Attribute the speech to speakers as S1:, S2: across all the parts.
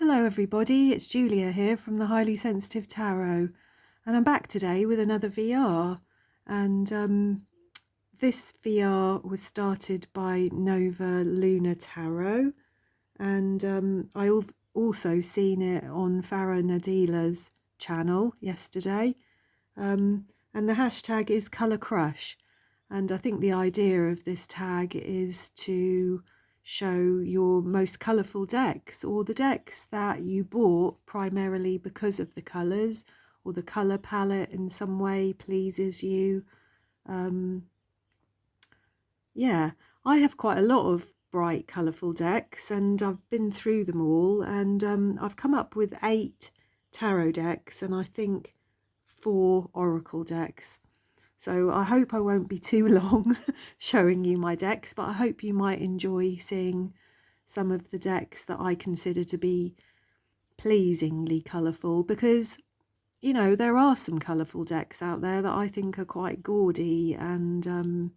S1: Hello everybody, it's Julia here from the Highly Sensitive Tarot, and I'm back today with another VR. And this VR was started by Nova Luna Tarot, and I also seen it on Farah Nadila's channel yesterday, and the hashtag is Colour Crush, and I think the idea of this tag is to show your most colourful decks, or the decks that you bought primarily because of the colours, or the colour palette in some way pleases you. Yeah, I have quite a lot of bright colourful decks, and I've been through them all, and I've come up with 8 tarot decks and I think 4 oracle decks. So I hope I won't be too long showing you my decks, but I hope you might enjoy seeing some of the decks that I consider to be pleasingly colourful, because, you know, there are some colourful decks out there that I think are quite gaudy, and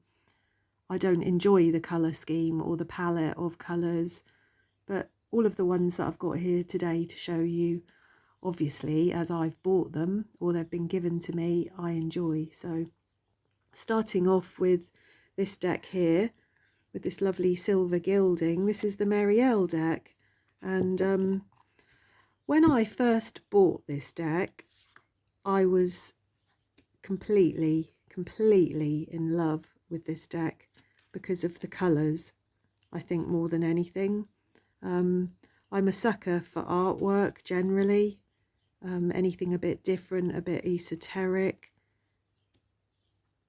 S1: I don't enjoy the colour scheme or the palette of colours, but all of the ones that I've got here today to show you, obviously, as I've bought them or they've been given to me, I enjoy. So starting off with this deck here, with this lovely silver gilding, this is the Marielle deck. And when I first bought this deck, I was completely in love with this deck because of the colours, I think, more than anything. I'm a sucker for artwork generally, anything a bit different, a bit esoteric.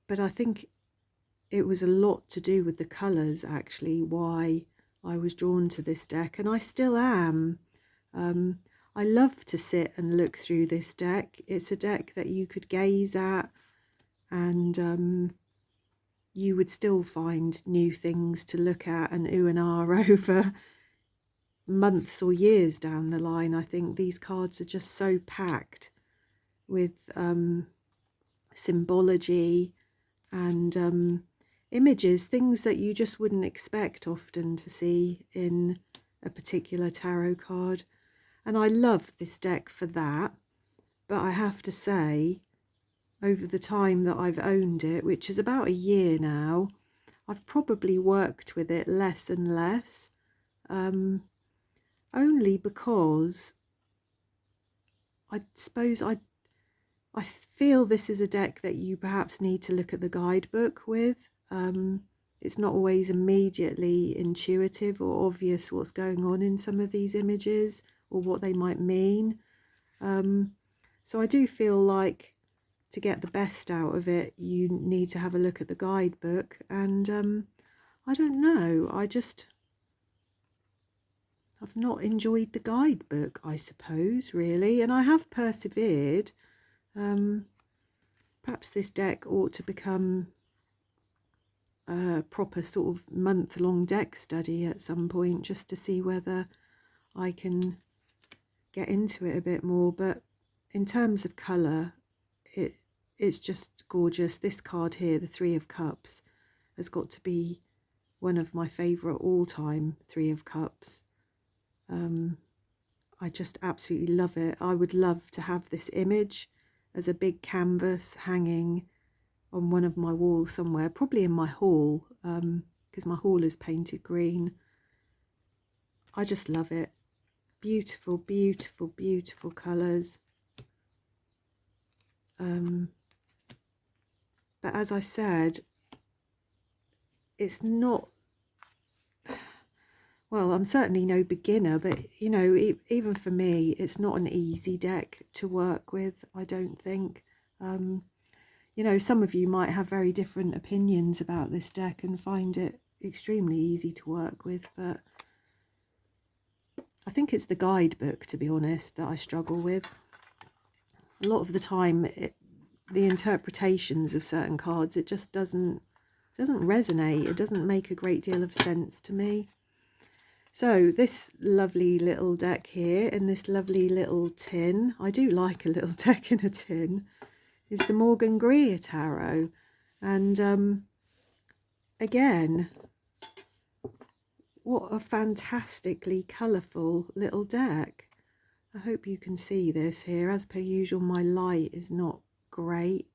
S1: But I think it was a lot to do with the colours, actually, why I was drawn to this deck, and I still am. I love to sit and look through this deck. It's a deck that you could gaze at, and you would still find new things to look at and ooh and ah over months or years down the line. I think these cards are just so packed with symbology and images, things that you just wouldn't expect often to see in a particular tarot card. And I love this deck for that. But I have to say, over the time that I've owned it, which is about a year now, I've probably worked with it less and less, only because I suppose I feel this is a deck that you perhaps need to look at the guidebook with. It's not always immediately intuitive or obvious what's going on in some of these images or what they might mean. So I do feel like to get the best out of it, you need to have a look at the guidebook. And I don't know, I've not enjoyed the guidebook, I suppose, really, and I have persevered. Perhaps this deck ought to become a proper sort of month-long deck study at some point, just to see whether I can get into it a bit more. But in terms of colour, it's just gorgeous. This card here, the Three of Cups, has got to be one of my favourite all-time Three of Cups. I just absolutely love it. I would love to have this image as a big canvas hanging on one of my walls somewhere, probably in my hall, because my hall is painted green. I just love it. Beautiful, beautiful, beautiful colours. But as I said, it's not, well, I'm certainly no beginner, but, you know, even for me, it's not an easy deck to work with, I don't think. You know, some of you might have very different opinions about this deck and find it extremely easy to work with, but I think it's the guidebook, to be honest, that I struggle with. A lot of the time, the interpretations of certain cards, it just doesn't resonate. It doesn't make a great deal of sense to me. So this lovely little deck here in this lovely little tin, I do like a little deck in a tin, is the Morgan Greer Tarot. And again, what a fantastically colourful little deck. I hope you can see this here. As per usual, my light is not great.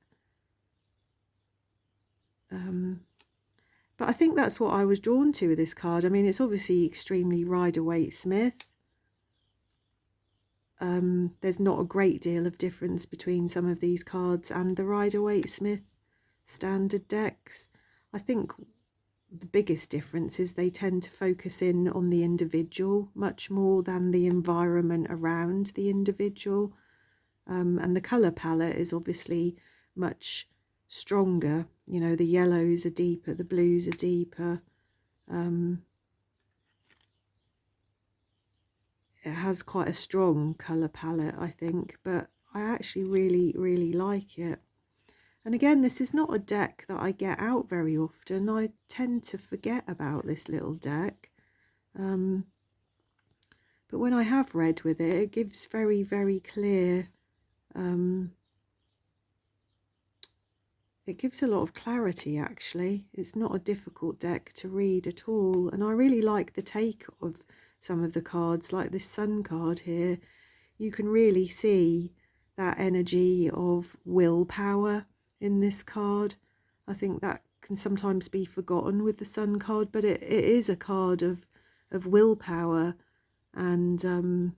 S1: But I think that's what I was drawn to with this card. I mean, it's obviously extremely Rider-Waite-Smith. There's not a great deal of difference between some of these cards and the Rider-Waite-Smith standard decks. I think the biggest difference is they tend to focus in on the individual much more than the environment around the individual. And the colour palette is obviously much stronger. You know, the yellows are deeper, the blues are deeper. It has quite a strong colour palette, I think, but I actually really like it. And again, this is not a deck that I get out very often. I tend to forget about this little deck. But when I have read with it, it gives very clear, it gives a lot of clarity actually. It's not a difficult deck to read at all. And I really like the take of some of the cards, like this Sun card here. You can really see that energy of willpower in this card. I think that can sometimes be forgotten with the Sun card, but it is a card of willpower and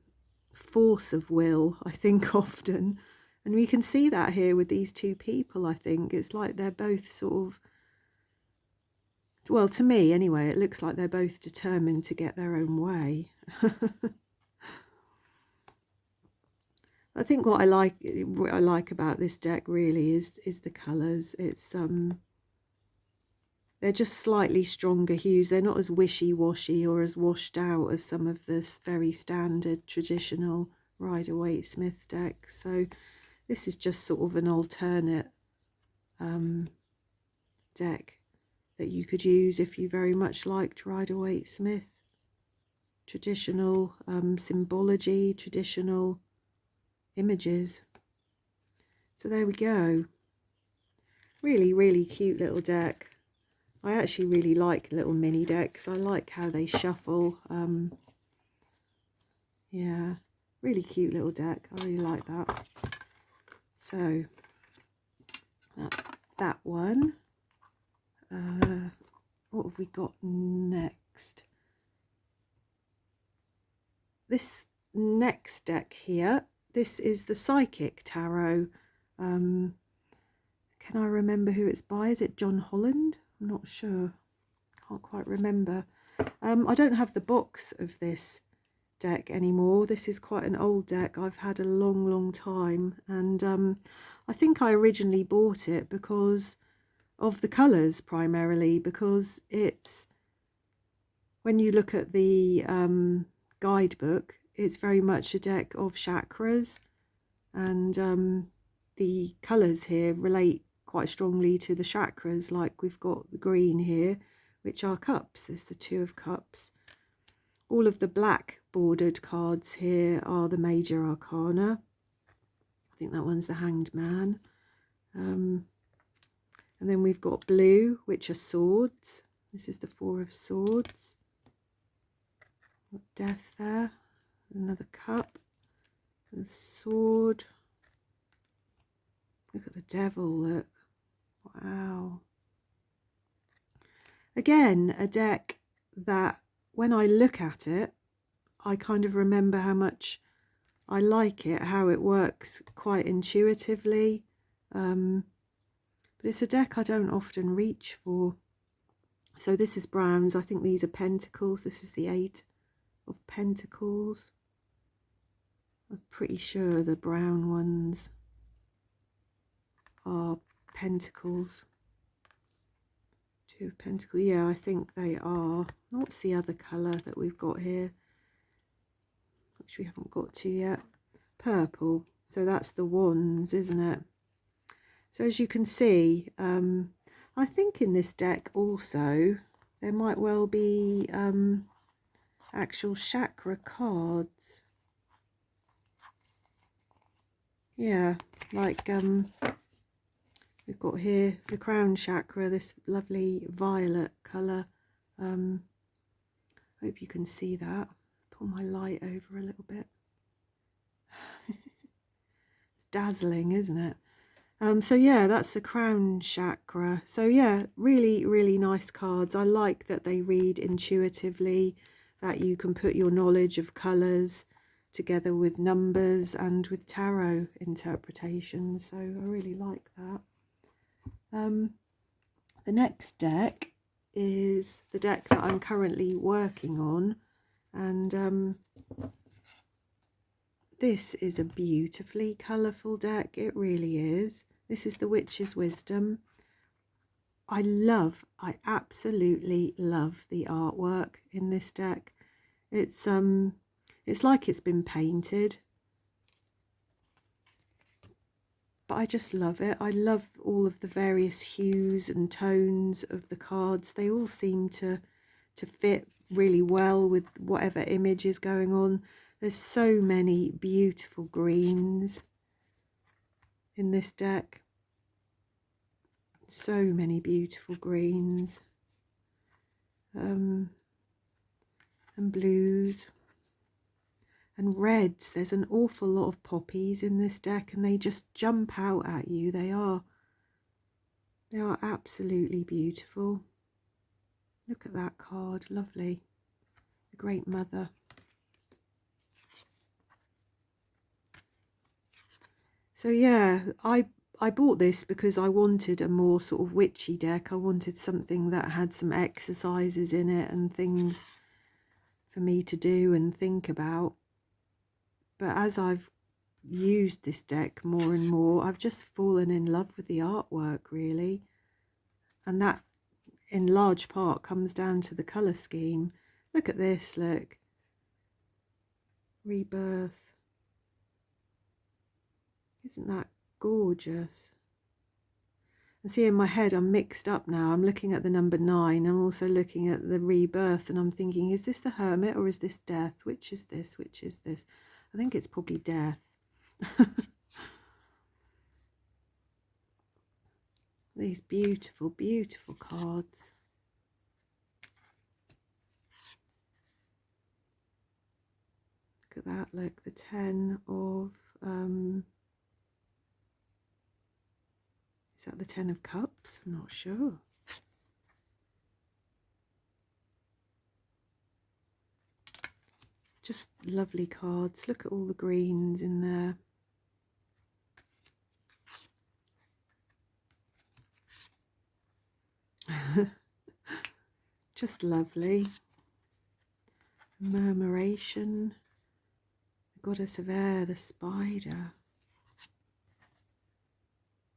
S1: force of will, I think, often. And we can see that here with these two people, I think. It's like they're both sort of, well, to me anyway, it looks like they're both determined to get their own way. I think what I like about this deck really is the colours. It's they're just slightly stronger hues. They're not as wishy-washy or as washed out as some of this very standard traditional Rider-Waite-Smith decks. So this is just sort of an alternate deck that you could use if you very much liked Rider-Waite-Smith. Traditional symbology, traditional images. So there we go. Really cute little deck. I actually really like little mini decks. I like how they shuffle. Yeah, really cute little deck. I really like that. So that's that one. What have we got next? This next deck here, this is the Psychic Tarot. Can I remember who it's by? Is it John Holland? I'm not sure. Can't quite remember. I don't have the box of this deck anymore. This is quite an old deck I've had a long time, and I think I originally bought it because of the colours, primarily because it's, when you look at the guidebook, it's very much a deck of chakras, and the colours here relate quite strongly to the chakras. Like we've got the green here, which are cups. There's the Two of Cups. All of the black bordered cards here are the major arcana. I think that one's the Hanged Man. And then we've got blue, which are swords. This is the Four of Swords. Got Death there. Another cup. The sword. Look at the devil, look. Wow. Again, a deck that when I look at it, I kind of remember how much I like it, how it works quite intuitively. But it's a deck I don't often reach for. So this is browns. I think these are pentacles. This is the Eight of Pentacles. I'm pretty sure the brown ones are pentacles. Two of Pentacles. Yeah, I think they are. What's the other colour that we've got here, which we haven't got to yet? Purple. So that's the Wands, isn't it? So as you can see, I think in this deck also there might well be actual chakra cards. Yeah, like we've got here the crown chakra, this lovely violet colour. Hope you can see that. Pull my light over a little bit. dazzling, isn't it? So yeah, that's the crown chakra. So yeah, really, really nice cards. I like that they read intuitively, that you can put your knowledge of colours together with numbers and with tarot interpretation. So I really like that. The next deck is the deck that I'm currently working on, and this is a beautifully colourful deck. It really is. This is the Witch's Wisdom. I absolutely love the artwork in this deck. It's like it's been painted, but I just love it. I love all of the various hues and tones of the cards. They all seem to fit really well with whatever image is going on. There's so many beautiful greens in this deck. So many beautiful greens. And blues. And reds. There's an awful lot of poppies in this deck, and they just jump out at you. They are absolutely beautiful. Look at that card. Lovely. The Great Mother. So yeah, I bought this because I wanted a more sort of witchy deck. I wanted something that had some exercises in it and things for me to do and think about. But as I've used this deck more and more, I've just fallen in love with the artwork, really. And that in large part comes down to the colour scheme. Look at this, look. Rebirth. Isn't that gorgeous? And see, in my head I'm mixed up now. I'm looking at the number 9. I'm also looking at the rebirth, and I'm thinking, is this the Hermit or is this death? Which is this? Which is this? I think it's probably death. These beautiful, beautiful cards. Look at that, look, the 10 of, is that the 10 of Cups? I'm not sure. Just lovely cards. Look at all the greens in there. Just lovely. Murmuration. The Goddess of Air, the Spider.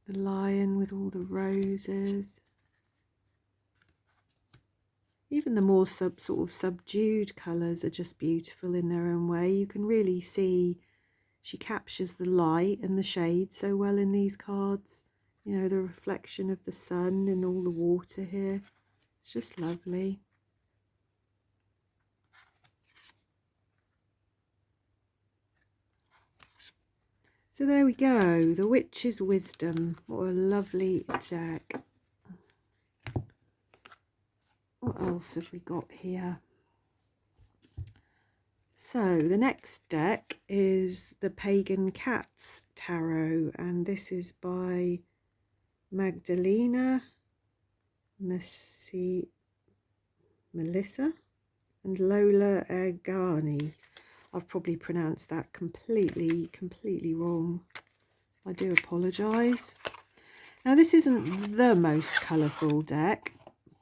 S1: The Lion with all the roses. Even the more sort of subdued colours are just beautiful in their own way. You can really see she captures the light and the shade so well in these cards. You know, the reflection of the sun and all the water here. It's just lovely. So there we go, the Witch's Wisdom. What a lovely deck. What else have we got here? So the next deck is the Pagan Cats Tarot, and this is by Magdalena Melissa and Lola Ergani. I've probably pronounced that completely wrong. I do apologise. Now this isn't the most colourful deck,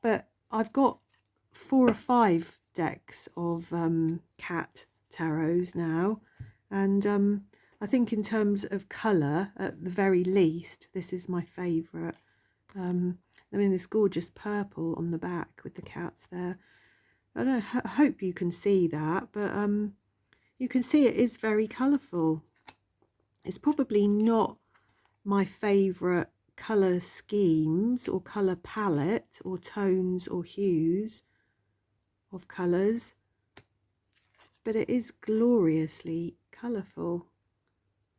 S1: but I've got 4 or 5 decks of cat tarots now, and I think in terms of colour, at the very least, this is my favourite. I mean, this gorgeous purple on the back with the cats there. I hope you can see that, but you can see it is very colourful. It's probably not my favourite colour schemes or colour palette or tones or hues of colours, but it is gloriously colourful.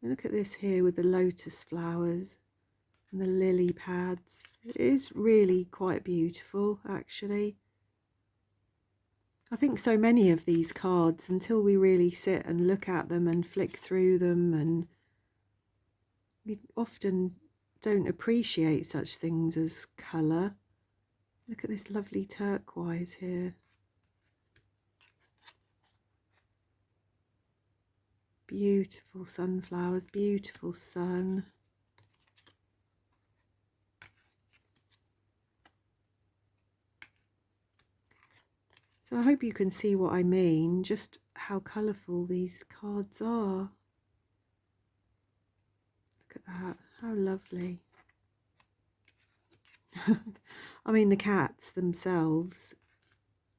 S1: Look at this here with the lotus flowers and the lily pads. It is really quite beautiful, actually. I think so many of these cards, until we really sit and look at them and flick through them and We often don't appreciate such things as colour. Look at this lovely turquoise here. Beautiful sunflowers, beautiful sun. So I hope you can see what I mean, just how colourful these cards are. Look at that, how lovely. I mean, the cats themselves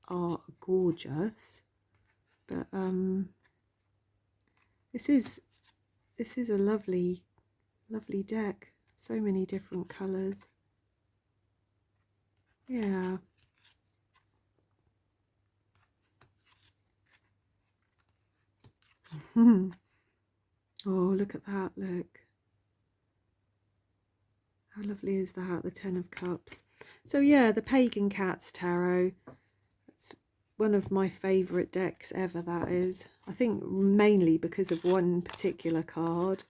S1: are gorgeous, but this is a lovely deck. So many different colours. Yeah. Oh, look at that, look. How lovely is that, the Ten of Cups. So yeah, the Pagan Cats Tarot. It's one of my favourite decks ever, that is. I think mainly because of one particular card,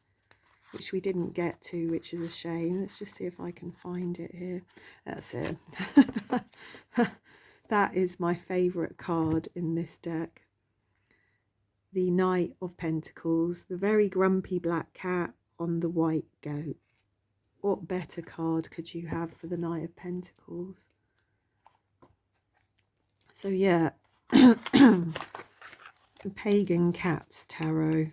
S1: which we didn't get to, which is a shame. Let's just see if I can find it here. That's it. That is my favourite card in this deck. The Knight of Pentacles, the very grumpy black cat on the white goat. What better card could you have for the Knight of Pentacles? So yeah, the Pagan Cats Tarot.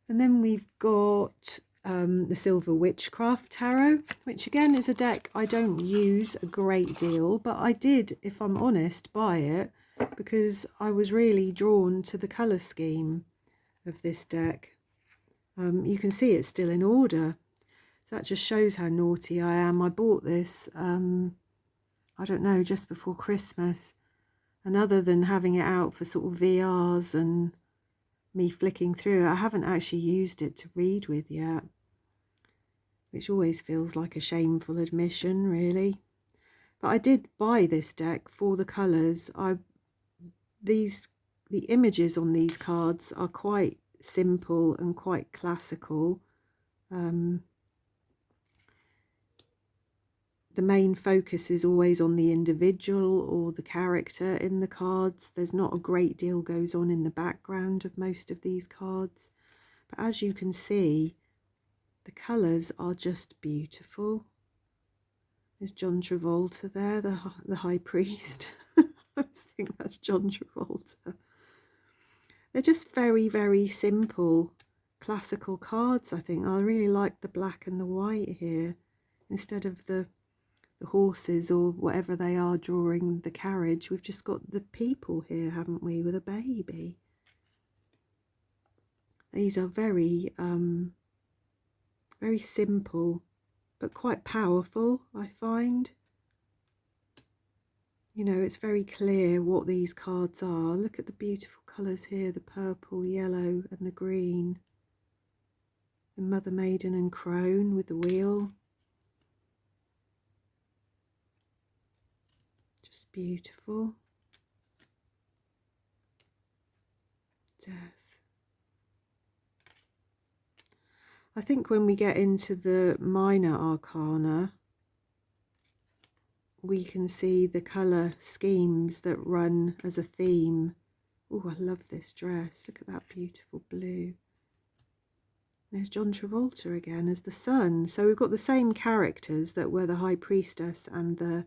S1: And then we've got the Silver Witchcraft Tarot, which again is a deck I don't use a great deal, but I did, if I'm honest, buy it because I was really drawn to the colour scheme of this deck. You can see it's still in order. So that just shows how naughty I am. I bought this, I don't know, just before Christmas. And other than having it out for sort of VRs and me flicking through, I haven't actually used it to read with yet. Which always feels like a shameful admission, really. But I did buy this deck for the colours. The images on these cards are quite simple and quite classical. The main focus is always on the individual or the character in the cards. There's not a great deal goes on in the background of most of these cards. But as you can see, the colours are just beautiful. There's John Travolta there, the High Priest. I think that's John Travolta. They're just very, very simple, classical cards, I think. I really like the black and the white here, instead of the horses or whatever they are drawing the carriage. We've just got the people here, haven't we, with a baby. These are very, very simple, but quite powerful, I find. You know, it's very clear what these cards are. Look at the beautiful colours here, the purple, yellow and the green. The Mother, Maiden and Crone with the wheel. Just beautiful. Death. I think when we get into the minor arcana, we can see the colour schemes that run as a theme. Oh, I love this dress. Look at that beautiful blue. There's John Travolta again as the sun. So we've got the same characters that were the High Priestess and the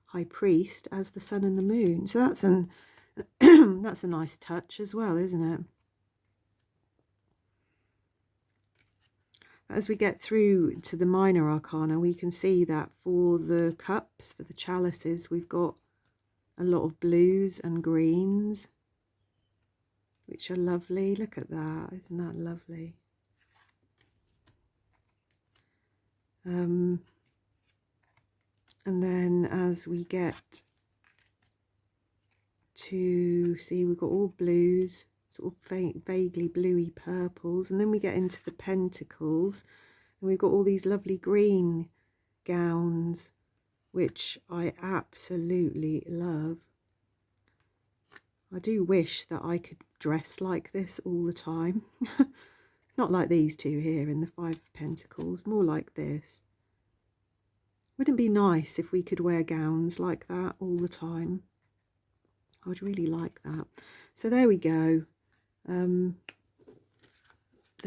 S1: High Priest as the sun and the moon. So that's that's a nice touch as well, isn't it? As we get through to the minor arcana, we can see that for the cups, for the chalices, we've got a lot of blues and greens, which are lovely. Look at that, isn't that lovely? And then as we get to see, we've got all blues, sort of vaguely bluey purples, and then we get into the pentacles and we've got all these lovely green gowns, which I absolutely love. I do wish that I could dress like this all the time. Not like these two here in the Five of Pentacles, more like this. Wouldn't it be nice if we could wear gowns like that all the time? I would really like that. So there we go. The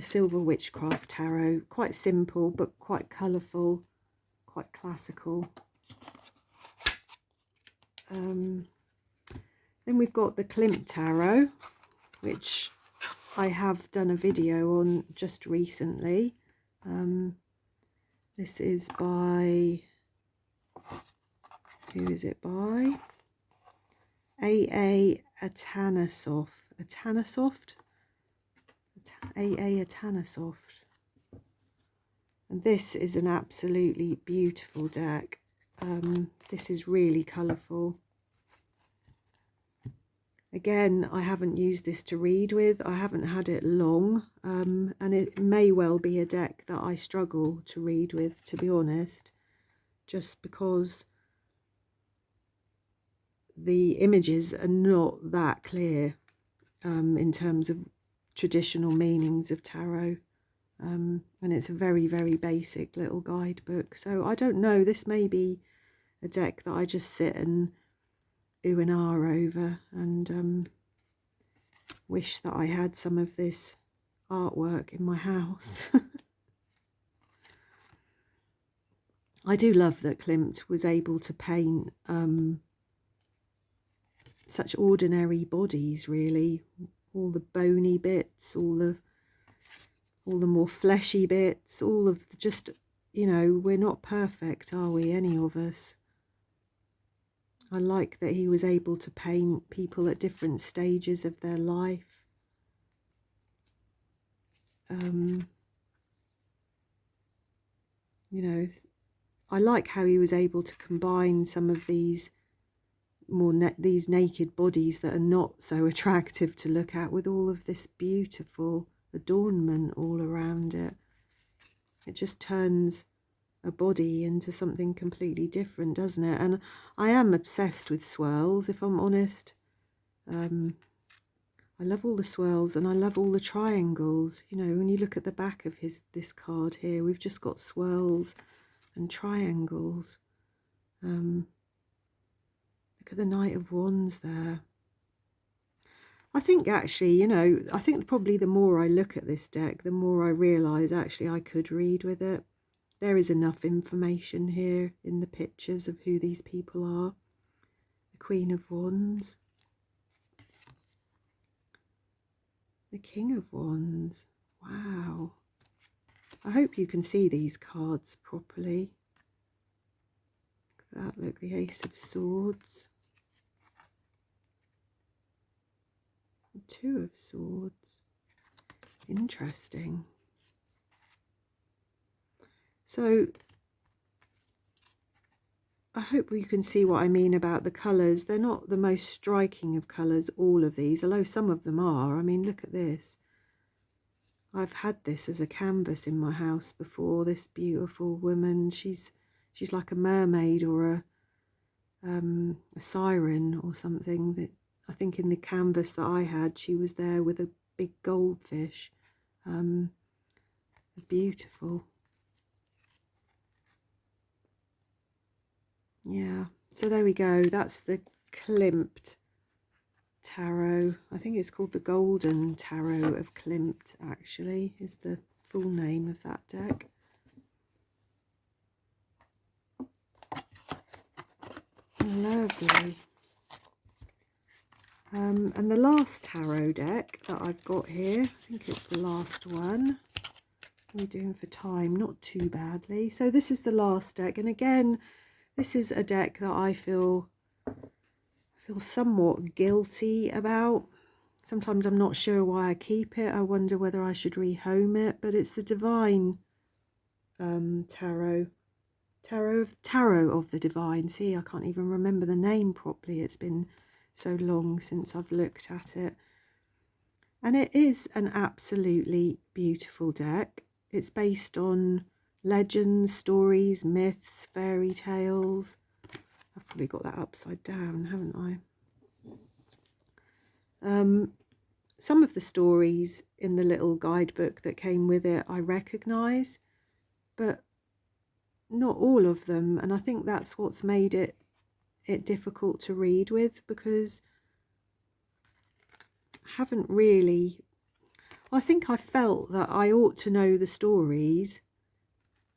S1: Silver Witchcraft Tarot. Quite simple, but quite colourful, quite classical. Then we've got the Clint Tarot, which I have done a video on just recently. This is by, who is it by? A.A. Atanasoft. A.A. Atanasoft. And this is an absolutely beautiful deck. This is really colourful. Again, I haven't used this to read with. I haven't had it long, and it may well be a deck that I struggle to read with, to be honest, just because the images are not that clear in terms of traditional meanings of tarot. And it's a very, very basic little guidebook. So I don't know, this may be a deck that I just sit and ooh and ah over, and wish that I had some of this artwork in my house. I do love that Klimt was able to paint such ordinary bodies, really. All the bony bits, all the more fleshy bits, all of the just, you know, we're not perfect, are we, any of us? I like that he was able to paint people at different stages of their life. You know, I like how he was able to combine some of these these naked bodies that are not so attractive to look at with all of this beautiful adornment all around it. It just turns a body into something completely different, doesn't it? And I am obsessed with swirls, if I'm honest. I love all the swirls, and I love all the triangles. You know, when you look at the back of this card here, we've just got swirls and triangles. Look at the Knight of Wands there. I think actually, you know, I think probably the more I look at this deck, the more I realise actually I could read with it. There is enough information here in the pictures of who these people are. The Queen of Wands. The King of Wands. Wow. I hope you can see these cards properly. Look at that, look, the Ace of Swords. The Two of Swords. Interesting. So I hope you can see what I mean about the colours. They're not the most striking of colours, all of these, although some of them are. I mean, look at this. I've had this as a canvas in my house before. This beautiful woman, she's like a mermaid or a siren or something. That I think in the canvas that I had, she was there with a big goldfish. Beautiful. Yeah, so there we go. That's the Klimt Tarot. I think it's called the Golden Tarot of Klimt, actually, is the full name of that deck. Lovely. And the last tarot deck that I've got here, I think it's the last one. We're doing for time, not too badly. So this is the last deck, and again, this is a deck that I feel somewhat guilty about. Sometimes I'm not sure why I keep it. I wonder whether I should rehome it, but it's the Divine Tarot of the Divine. See, I can't even remember the name properly. It's been so long since I've looked at it. And it is an absolutely beautiful deck. It's based on legends, stories, myths, fairy tales. I've probably got that upside down, haven't I? some of the stories in the little guidebook that came with it I recognise, but not all of them. And I think that's what's made it difficult to read with, because I haven't really... I think I felt that I ought to know the stories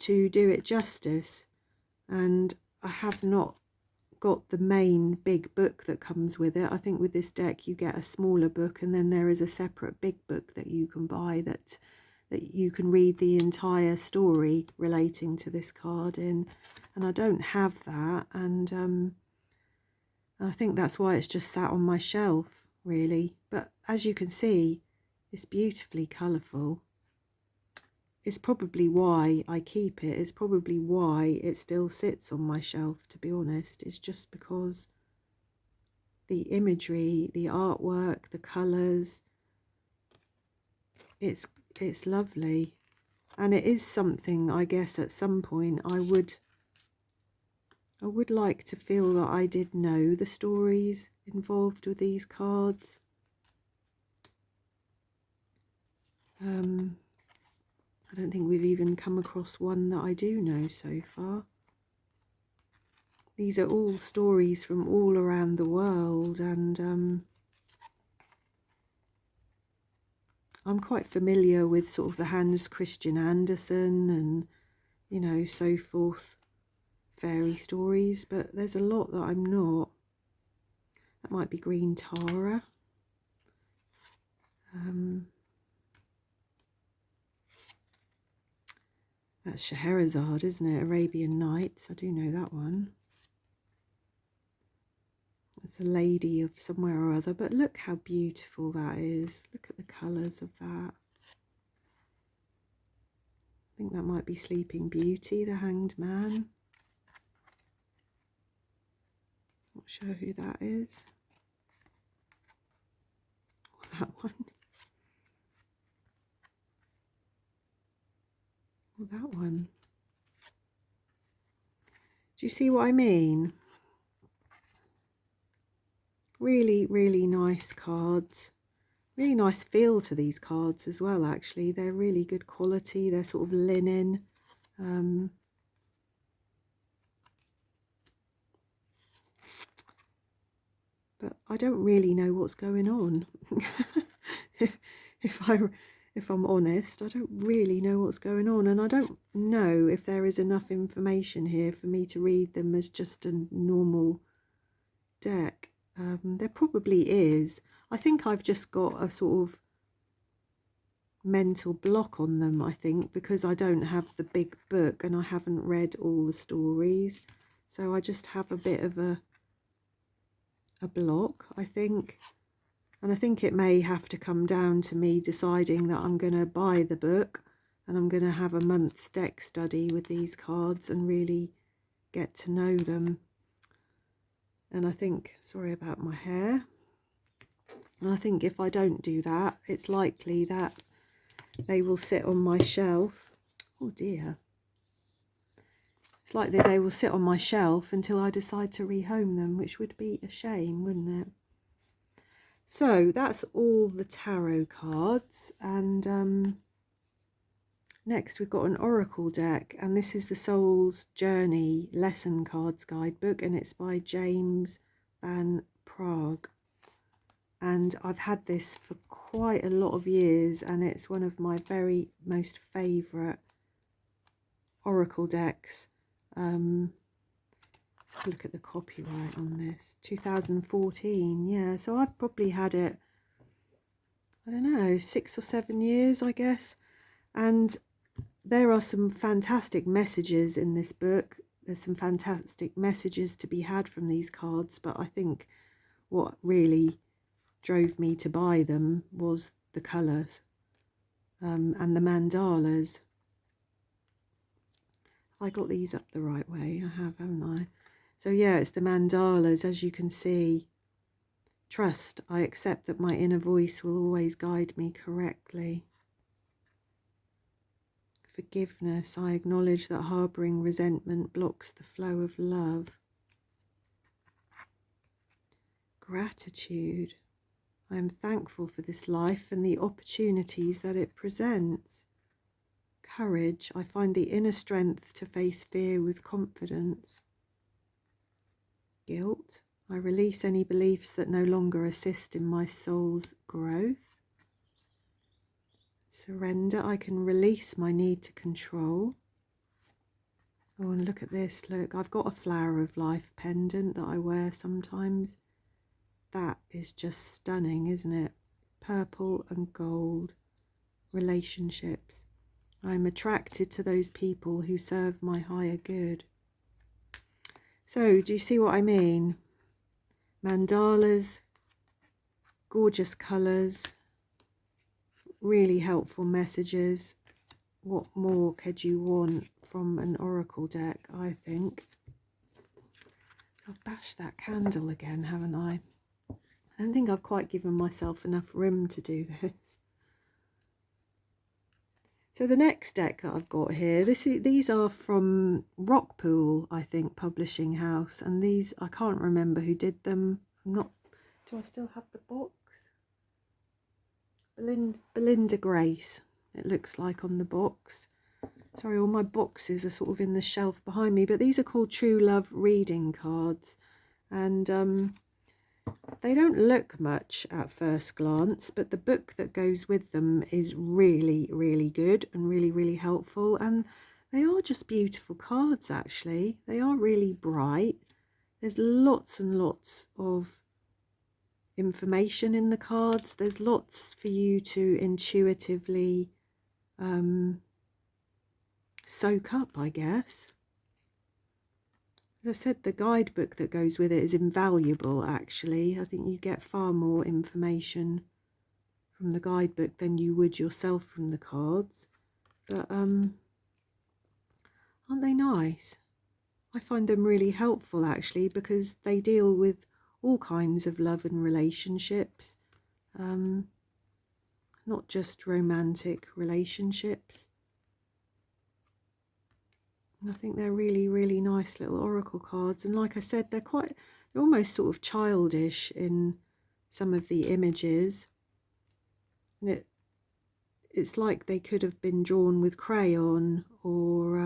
S1: to do it justice, and I have not got the main big book that comes with it. I think with this deck you get a smaller book, and then there is a separate big book that you can buy that you can read the entire story relating to this card in, and I don't have that, and I think that's why it's just sat on my shelf, really. But as you can see, it's beautifully colourful. It's probably why I keep it. It's probably why it still sits on my shelf, to be honest. It's just because the imagery, the artwork, the colours, it's lovely. And it is something, I guess, at some point I would like to feel that I did know the stories involved with these cards. I don't think we've even come across one that I do know so far. These are all stories from all around the world, and I'm quite familiar with sort of the Hans Christian Andersen and, you know, so forth, fairy stories, but there's a lot that I'm not. That might be Green Tara. That's Scheherazade, isn't it? Arabian Nights. I do know that one. It's a lady of somewhere or other, but look how beautiful that is. Look at the colours of that. I think that might be Sleeping Beauty, the Hanged Man. Not sure who that is. Oh, that one. Oh, that one. Do you see what I mean? Really, really nice cards. Really nice feel to these cards as well, actually. They're really good quality. They're sort of linen. But I don't really know what's going on. If I'm honest, I don't really know what's going on, and I don't know if there is enough information here for me to read them as just a normal deck. There probably is. I think I've just got a sort of mental block on them, I think, because I don't have the big book and I haven't read all the stories, so I just have a bit of a block, I think. And I think it may have to come down to me deciding that I'm going to buy the book and I'm going to have a month's deck study with these cards and really get to know them. And I think, sorry about my hair, and I think if I don't do that, it's likely that they will sit on my shelf. Oh dear. It's likely they will sit on my shelf until I decide to rehome them, which would be a shame, wouldn't it? So that's all the tarot cards, and next we've got an oracle deck, and this is the Soul's Journey Lesson Cards Guidebook, and it's by James Van Prague. And I've had this for quite a lot of years, and it's one of my very most favourite oracle decks. Let's have a look at the copyright on this. 2014, yeah. So I've probably had it, I don't know, 6 or 7 years, I guess. And there are some fantastic messages in this book. There's some fantastic messages to be had from these cards, but I think what really drove me to buy them was the colours and the mandalas. I got these up the right way. I have, haven't I? So yeah, it's the mandalas, as you can see. Trust, I accept that my inner voice will always guide me correctly. Forgiveness, I acknowledge that harbouring resentment blocks the flow of love. Gratitude, I am thankful for this life and the opportunities that it presents. Courage. I find the inner strength to face fear with confidence. Guilt. I release any beliefs that no longer assist in my soul's growth. Surrender. I can release my need to control. Oh, and look at this. Look, I've got a flower of life pendant that I wear sometimes. That is just stunning, isn't it? Purple and gold. Relationships. I'm attracted to those people who serve my higher good. So, do you see what I mean? Mandalas, gorgeous colours, really helpful messages. What more could you want from an oracle deck, I think? So I've bashed that candle again, haven't I? I don't think I've quite given myself enough room to do this. So the next deck that I've got here, these are from Rockpool, I think, publishing house, and these, I can't remember who did them. Do I still have the box? Belinda Grace, it looks like on the box. Sorry, all my boxes are sort of in the shelf behind me, but these are called True Love reading cards, and they don't look much at first glance, but the book that goes with them is really, really good and really, really helpful. And they are just beautiful cards, actually. They are really bright. There's lots and lots of information in the cards. There's lots for you to intuitively soak up, I guess. As I said, the guidebook that goes with it is invaluable, actually. I think you get far more information from the guidebook than you would yourself from the cards. But aren't they nice? I find them really helpful, actually, because they deal with all kinds of love and relationships, not just romantic relationships. I think they're really, really nice little oracle cards. And like I said, they're almost sort of childish in some of the images. And it's like they could have been drawn with crayon or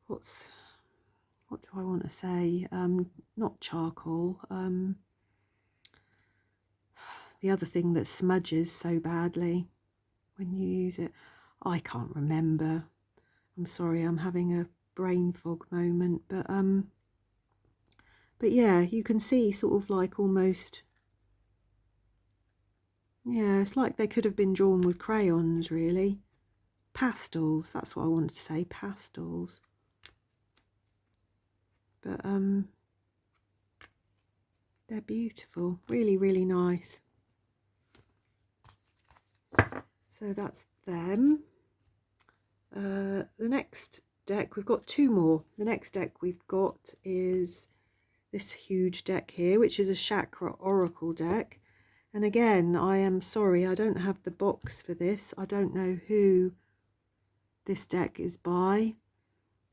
S1: what do I want to say? Not charcoal. The other thing that smudges so badly when you use it. I can't remember. I'm sorry, I'm having a brain fog moment, but yeah, you can see sort of like almost, yeah, it's like they could have been drawn with crayons, really. Pastels, that's what I wanted to say, pastels. But they're beautiful, really, really nice. So that's them. The next deck, we've got two more. The next deck we've got is this huge deck here, which is a Chakra Oracle deck. And again, I am sorry, I don't have the box for this. I don't know who this deck is by.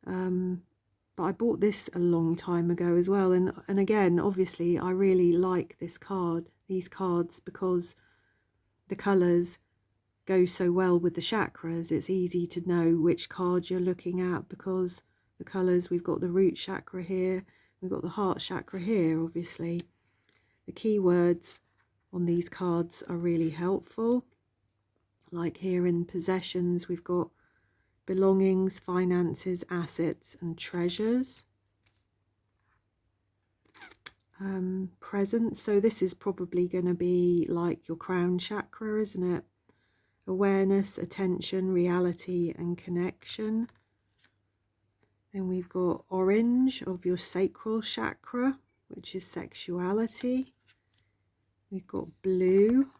S1: But I bought this a long time ago as well. And again, obviously, I really like these cards, because the colours go so well with the chakras. It's easy to know which card you're looking at because the colours, we've got the root chakra here, we've got the heart chakra here, obviously. The keywords on these cards are really helpful. Like here in possessions, we've got belongings, finances, assets and treasures. Presence, so this is probably going to be like your crown chakra, isn't it? Awareness, attention, reality and connection. Then we've got orange of your sacral chakra, which is sexuality. We've got blue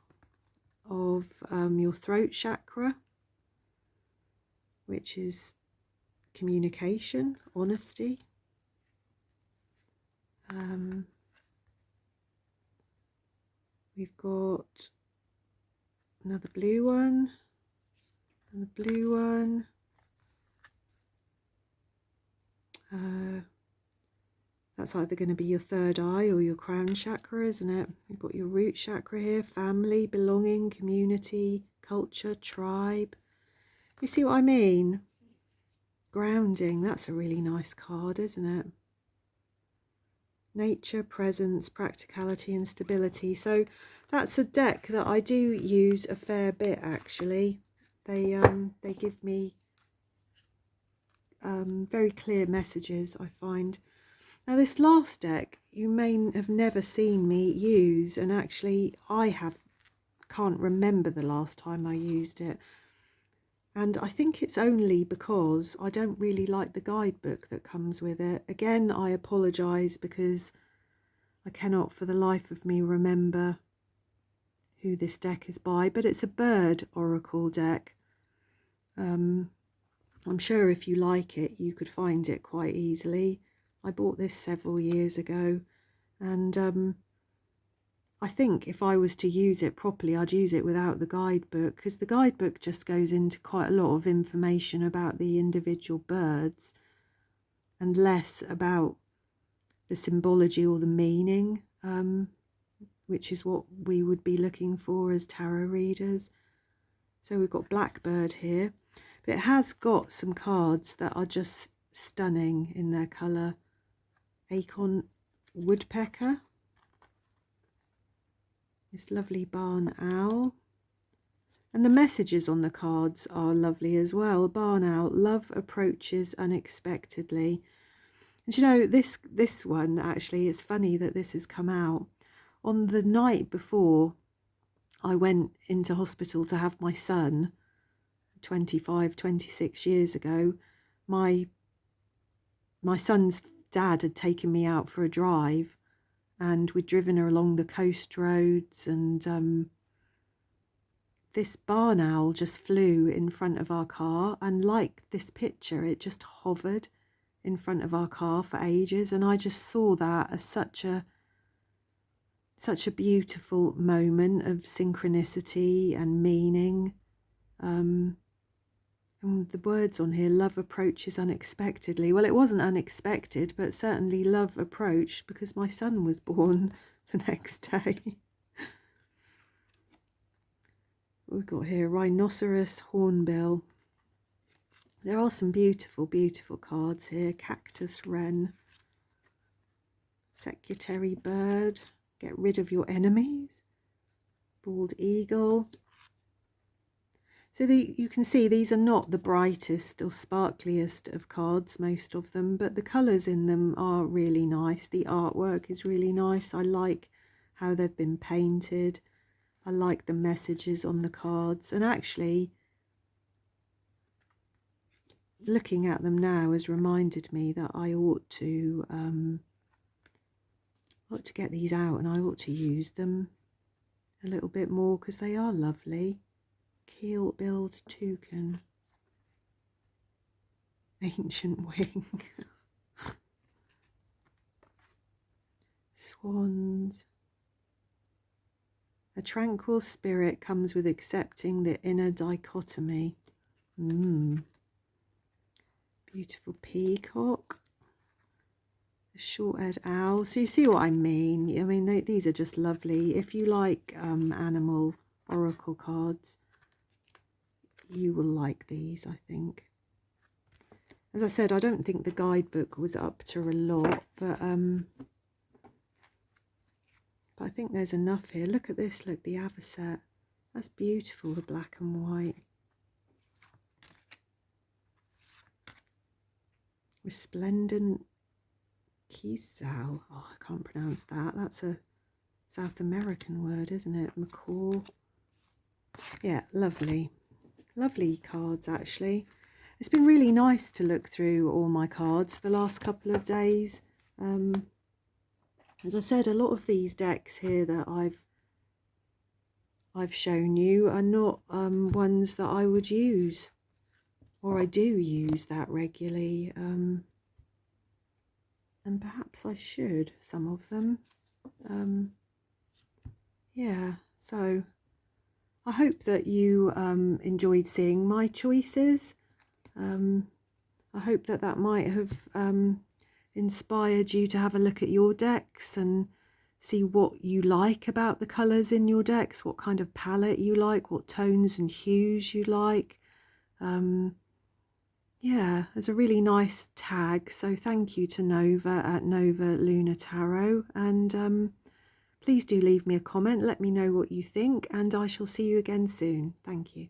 S1: of your throat chakra, which is communication, honesty. We've got another blue one, and the blue one. That's either going to be your third eye or your crown chakra, isn't it? You've got your root chakra here, family, belonging, community, culture, tribe. You see what I mean? Grounding, that's a really nice card, isn't it? Nature, presence, practicality and stability. So that's a deck that I do use a fair bit, actually. They give me very clear messages, I find. Now this last deck you may have never seen me use, and actually can't remember the last time I used it. And I think it's only because I don't really like the guidebook that comes with it. Again, I apologise because I cannot for the life of me remember who this deck is by, but it's a bird oracle deck. I'm sure if you like it, you could find it quite easily. I bought this several years ago, and I think if I was to use it properly, I'd use it without the guidebook, because the guidebook just goes into quite a lot of information about the individual birds and less about the symbology or the meaning, which is what we would be looking for as tarot readers. So we've got Blackbird here, but it has got some cards that are just stunning in their colour. Acorn Woodpecker, this lovely barn owl, and the messages on the cards are lovely as well. Barn owl, love approaches unexpectedly. And you know, this one, actually, it's funny that this has come out. On the night before I went into hospital to have my son, 26 years ago, my son's dad had taken me out for a drive, and we'd driven her along the coast roads, and this barn owl just flew in front of our car, and like this picture, it just hovered in front of our car for ages, and I just saw that as such a beautiful moment of synchronicity and meaning. And the words on here, love approaches unexpectedly. Well, it wasn't unexpected, but certainly love approached because my son was born the next day. We've got here rhinoceros hornbill. There are some beautiful, beautiful cards here. Cactus wren. Secretary bird. Get rid of your enemies. Bald eagle. So you can see these are not the brightest or sparkliest of cards, most of them, but the colours in them are really nice. The artwork is really nice. I like how they've been painted. I like the messages on the cards. And actually, looking at them now has reminded me that I ought to get these out, and I ought to use them a little bit more because they are lovely. Keel-billed toucan, ancient wing, swans. A tranquil spirit comes with accepting the inner dichotomy. Beautiful peacock, a short-haired owl. So you see what I mean. I mean, these are just lovely. If you like animal oracle cards, you will like these, I think. As I said, I don't think the guidebook was up to a lot, but I think there's enough here. Look at this, look, the avocet. That's beautiful, the black and white. Resplendent Kisau. Oh, I can't pronounce that. That's a South American word, isn't it? Macaw. Yeah, lovely. Lovely cards, actually. It's been really nice to look through all my cards the last couple of days. As I said, a lot of these decks here that I've shown you are not ones that I would use, or I do use that regularly, and perhaps I should, some of them. Yeah, so I hope that you enjoyed seeing my choices. I hope that might have inspired you to have a look at your decks and see what you like about the colours in your decks, what kind of palette you like, what tones and hues you like. Yeah, there's a really nice tag, so thank you to Nova at Nova Luna Tarot, and please do leave me a comment, let me know what you think, and I shall see you again soon. Thank you.